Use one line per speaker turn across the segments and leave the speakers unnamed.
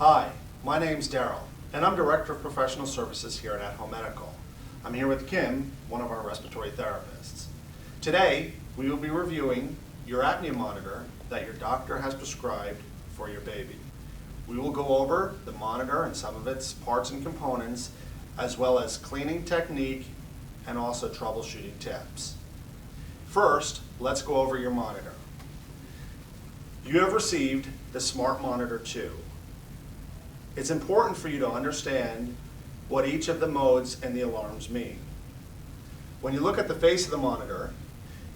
Hi, my name's Daryl, and I'm Director of Professional Services here at Home Medical. I'm here with Kim, one of our respiratory therapists. Today, we will be reviewing your apnea monitor that your doctor has prescribed for your baby. We will go over the monitor and some of its parts and components, as well as cleaning technique and also troubleshooting tips. First, let's go over your monitor. You have received the Smart Monitor 2. It's important for you to understand what each of the modes and the alarms mean. When you look at the face of the monitor,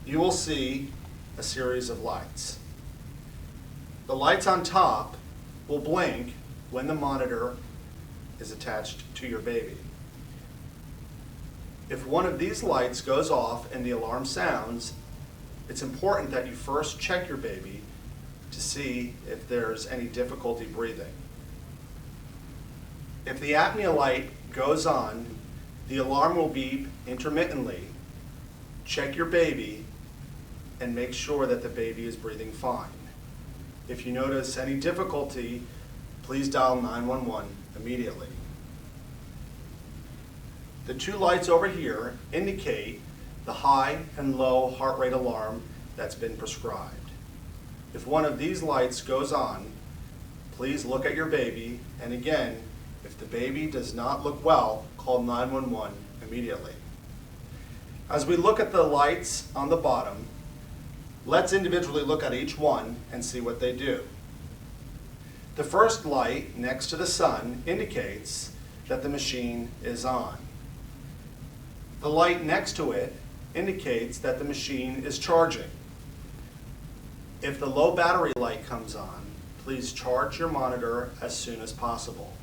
you will see a series of lights. The lights on top will blink when the monitor is attached to your baby. If one of these lights goes off and the alarm sounds, it's important that you first check your baby to see if there's any difficulty breathing. If the apnea light goes on, the alarm will beep intermittently. Check your baby and make sure that the baby is breathing fine. If you notice any difficulty, please dial 911 immediately. The two lights over here indicate the high and low heart rate alarm that's been prescribed. If one of these lights goes on, please look at your baby, and again, if the baby does not look well, call 911 immediately. As we look at the lights on the bottom, let's individually look at each one and see what they do. The first light next to the sun indicates that the machine is on. The light next to it indicates that the machine is charging. If the low battery light comes on, please charge your monitor as soon as possible.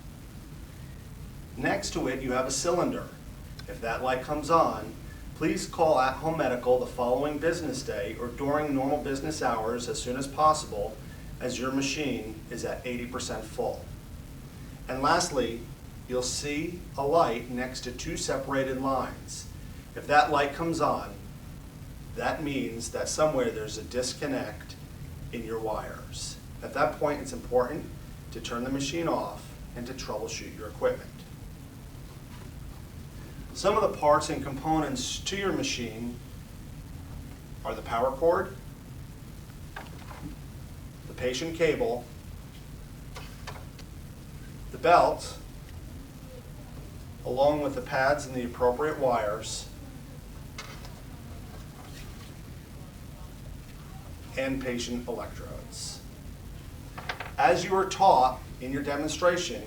Next to it, you have a cylinder. If that light comes on, please call At Home Medical the following business day or during normal business hours as soon as possible, as your machine is at 80% full. And lastly, you'll see a light next to two separated lines. If that light comes on, that means that somewhere there's a disconnect in your wires. At that point, it's important to turn the machine off and to troubleshoot your equipment. Some of the parts and components to your machine are the power cord, the patient cable, the belt, along with the pads and the appropriate wires, and patient electrodes. As you are taught in your demonstration,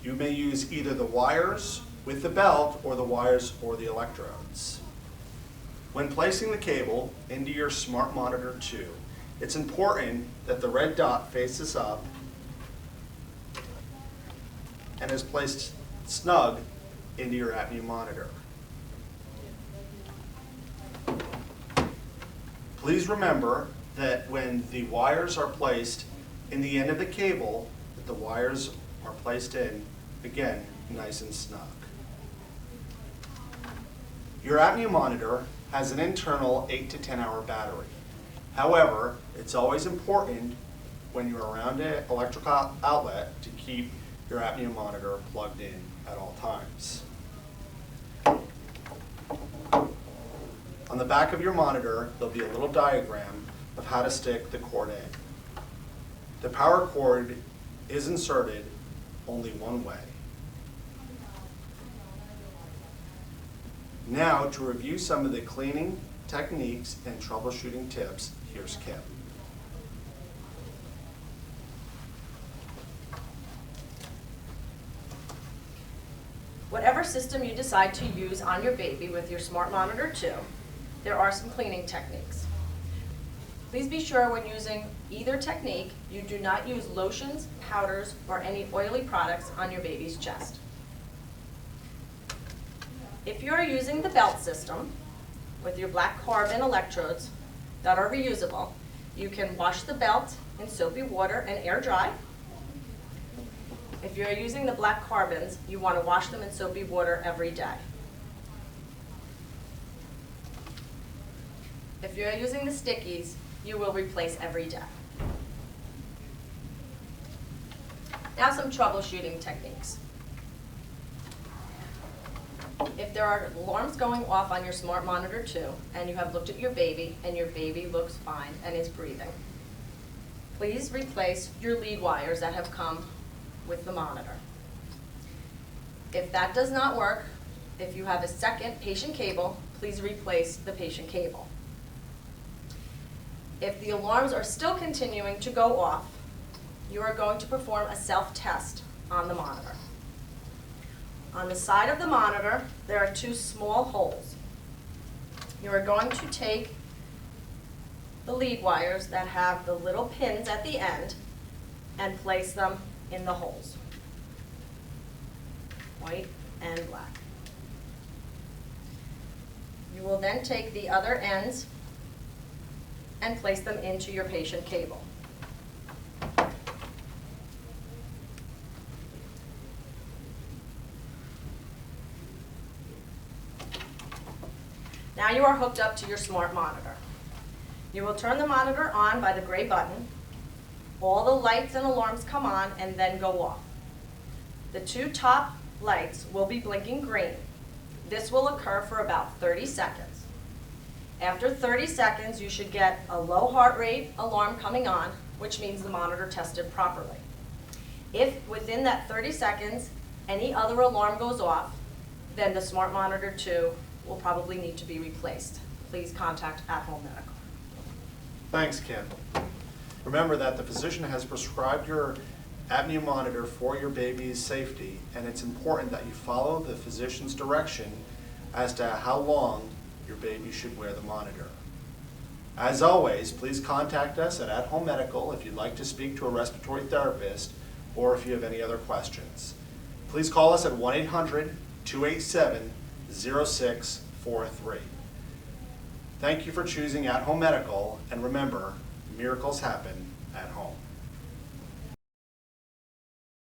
you may use either the wires with the belt or the wires or the electrodes. When placing the cable into your Smart Monitor 2, it's important that the red dot faces up and is placed snug into your apnea monitor. Please remember that when the wires are placed in the end of the cable, that the wires are placed in, again, nice and snug. Your apnea monitor has an internal 8 to 10 hour battery. However, it's always important when you're around an electrical outlet to keep your apnea monitor plugged in at all times. On the back of your monitor, there'll be a little diagram of how to stick the cord in. The power cord is inserted only one way. Now, to review some of the cleaning techniques and troubleshooting tips, here's Kim.
Whatever system you decide to use on your baby with your Smart Monitor 2, there are some cleaning techniques. Please be sure when using either technique, you do not use lotions, powders, or any oily products on your baby's chest. If you are using the belt system with your black carbon electrodes that are reusable, you can wash the belt in soapy water and air dry. If you're using the black carbons, you want to wash them in soapy water every day. If you're using the stickies, you will replace every day. Now some troubleshooting techniques. If there are alarms going off on your smart monitor too, and you have looked at your baby and your baby looks fine and is breathing, please replace your lead wires that have come with the monitor. If that does not work, if you have a second patient cable, please replace the patient cable. If the alarms are still continuing to go off, you are going to perform a self-test on the monitor. On the side of the monitor, there are two small holes. You are going to take the lead wires that have the little pins at the end and place them in the holes, white and black. You will then take the other ends and place them into your patient cable. Now you are hooked up to your smart monitor. You will turn the monitor on by the gray button. All the lights and alarms come on and then go off. The two top lights will be blinking green. This will occur for about 30 seconds. After 30 seconds, you should get a low heart rate alarm coming on, which means the monitor tested properly. If within that 30 seconds any other alarm goes off, then the smart monitor 2 will probably need to be replaced. Please contact At Home Medical.
Thanks, Kim. Remember that the physician has prescribed your apnea monitor for your baby's safety, and it's important that you follow the physician's direction as to how long your baby should wear the monitor. As always, please contact us at Home Medical if you'd like to speak to a respiratory therapist or if you have any other questions. Please call us at 1-800-287-0643. Thank you for choosing At Home Medical, and remember, miracles happen at home.